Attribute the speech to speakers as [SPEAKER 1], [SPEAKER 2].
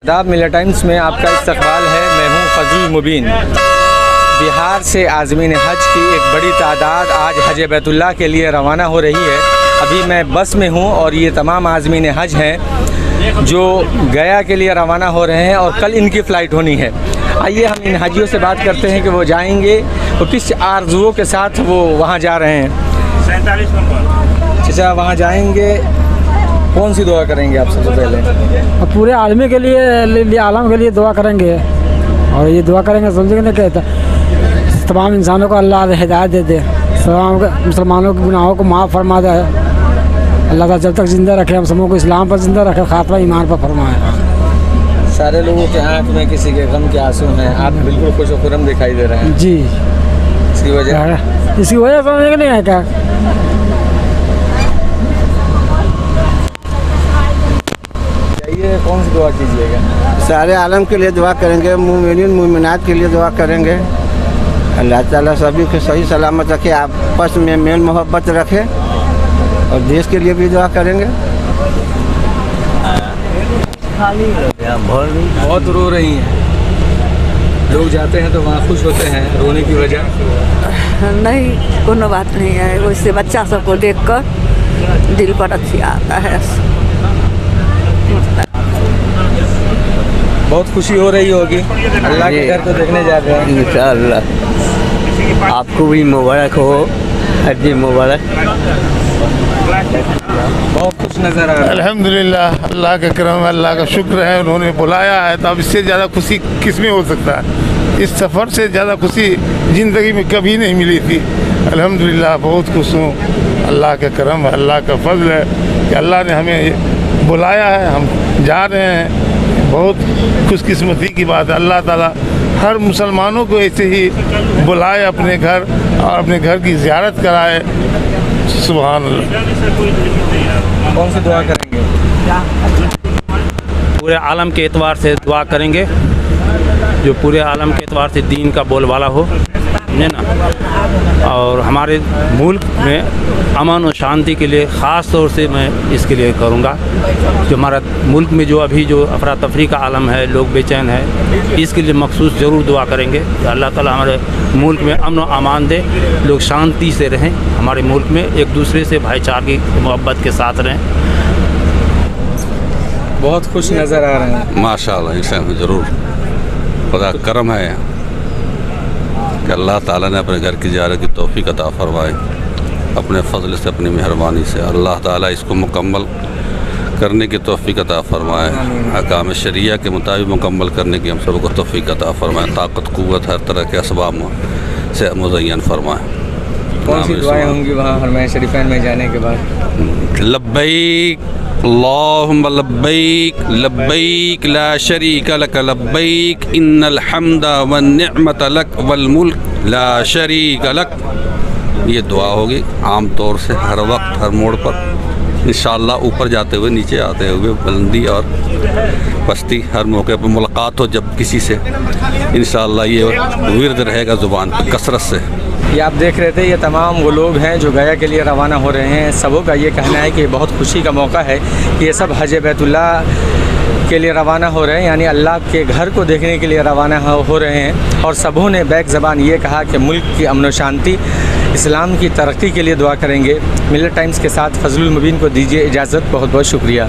[SPEAKER 1] आदाब मिल्लत टाइम्स में आपका इस्तकबाल है। मैं हूं फजलुल मुबीन। बिहार से आज़मीन हज की एक बड़ी तादाद आज हज बैतुल्लाह के लिए रवाना हो रही है। अभी मैं बस में हूं और ये तमाम आज़मीन हज हैं जो गया के लिए रवाना हो रहे हैं और कल इनकी फ़्लाइट होनी है। आइए हम इन हाजियों से बात करते हैं कि वो जाएंगे तो किस आरज़ुओं के साथ वो वहाँ जा रहे हैं।
[SPEAKER 2] 47 नंबर।
[SPEAKER 1] चाचा वहाँ जाएंगे, कौन सी दुआ करेंगे आप सबसे पहले?
[SPEAKER 3] पूरे आदमी के लिए आलम के लिए दुआ करेंगे और ये दुआ करेंगे समझे नहीं कहता तमाम इंसानों को अल्लाह हिदायत दे दे, तमाम मुसलमानों के गुनाहों को माफ़ फरमा दे। अल्लाह ताला जब तक ज़िंदा रखे हम सबों को इस्लाम पर ज़िंदा रखे, खातमा ईमान पर फरमाए।
[SPEAKER 1] सारे लोगों के आँख में किसी के गम के आंसू हैं, आप बिल्कुल खुश खुरम दिखाई दे रहे हैं
[SPEAKER 3] जी।
[SPEAKER 1] इसकी वजह
[SPEAKER 3] समझने के नहीं है क्या?
[SPEAKER 1] कौन सी दुआ कीजिएगा?
[SPEAKER 4] सारे आलम के लिए दुआ करेंगे, मोमिनीन मोमिनात के लिए दुआ करेंगे। अल्लाह ताला सभी को सही सलामत रखे, आपस में मेल मोहब्बत रखे और देश के लिए भी दुआ करेंगे।
[SPEAKER 1] बहुत रो रही हैं, लोग जाते हैं तो वहाँ खुश होते हैं, रोने की वजह?
[SPEAKER 5] नहीं, कोनो बात नहीं है। वैसे बच्चा सबको देखकर दिल पर अच्छी आता है।
[SPEAKER 1] बहुत खुशी हो रही होगी, अल्लाह के घर को देखने जा रहे हैं।
[SPEAKER 4] इंशाअल्लाह आपको भी मुबारक हो, हज मुबारक।
[SPEAKER 1] बहुत खुश नज़र आ रहा है।
[SPEAKER 6] अल्हम्दुलिल्लाह, अल्लाह का करम, अल्लाह का शुक्र है, उन्होंने बुलाया है तो अब इससे ज़्यादा खुशी किस में हो सकता है। इस सफ़र से ज़्यादा खुशी ज़िंदगी में कभी नहीं मिली थी। अल्हम्दुलिल्लाह बहुत खुश हूँ। अल्लाह का करम, अल्लाह का फजल है कि अल्लाह ने हमें बुलाया है, हम जा रहे हैं। बहुत खुशकिस्मती की बात है। अल्लाह ताला हर मुसलमानों को ऐसे ही बुलाए अपने घर और अपने घर की ज़ियारत कराए। सुभान अल्लाह।
[SPEAKER 1] कौन सी दुआ करेंगे?
[SPEAKER 2] पूरे आलम के एतबार से दुआ करेंगे, जो पूरे आलम के एतबार से दीन का बोलबाला हो, समझे ना। और हमारे मुल्क में अमन और शांति के लिए ख़ास तौर से मैं इसके लिए करूँगा। जो हमारा मुल्क में जो अभी जो अफरा तफरी का आलम है, लोग बेचैन है, इसके लिए मखसूस ज़रूर दुआ करेंगे कि अल्लाह ताला हमारे मुल्क में अमन और अमान दे, लोग शांति से रहें, हमारे मुल्क में एक दूसरे से भाईचारे की मोहब्बत के साथ रहें।
[SPEAKER 1] बहुत खुश नज़र आ रहे हैं।
[SPEAKER 7] माशाअल्लाह, इंशाअल्लाह ज़रूर। खुदा करम है कि अल्लाह ताला ने अपने घर की ज़ियारत की तौफ़ीक़ अता फरमाए, अपने फ़ज़ल से, अपनी मेहरबानी से। अल्लाह ताला इसको मुकम्मल करने की तौफ़ीक़ अता फरमाए, अहकाम शरिया के मुताबिक मुकम्मल करने की हम सबको तौफ़ीक़ अता फरमाए, ताकत क़ुव्वत हर तरह के असबाब से मुज़य्यन फरमाए।
[SPEAKER 1] कौन सी दुआएं होंगी वहाँ हरमैन शरीफ़ैन में जाने के बाद?
[SPEAKER 7] लब्बैक अल्लाहुम्मा लब्बैक लब्बैक ला शरीका लक लब्बैक इन्नल हम्दा वन निअमत लक वल मुल्क ला शरीका लक। ये दुआ होगी आम तौर से हर वक्त हर मोड़ पर इंशाअल्लाह। ऊपर जाते हुए, नीचे आते हुए, बुलंदी और पस्ती, हर मौके पर मुलाकात हो जब किसी से, इंशाअल्लाह ये विर्द रहेगा ज़ुबान पर कसरत से।
[SPEAKER 1] ये आप देख रहे थे, ये तमाम वो लोग हैं जो गया के लिए रवाना हो रहे हैं। सबों का ये कहना है कि बहुत खुशी का मौका है कि ये सब हज बैतुल्लाह के लिए रवाना हो रहे हैं, यानी अल्लाह के घर को देखने के लिए रवाना हो रहे हैं। और सबों ने बैक ज़बान ये कहा कि मुल्क की अमन व शांति, इस्लाम की तरक्की के लिए दुआ करेंगे। मिल्लत टाइम्स के साथ फजलुल मुबीन को दीजिए इजाज़त। बहुत बहुत शुक्रिया।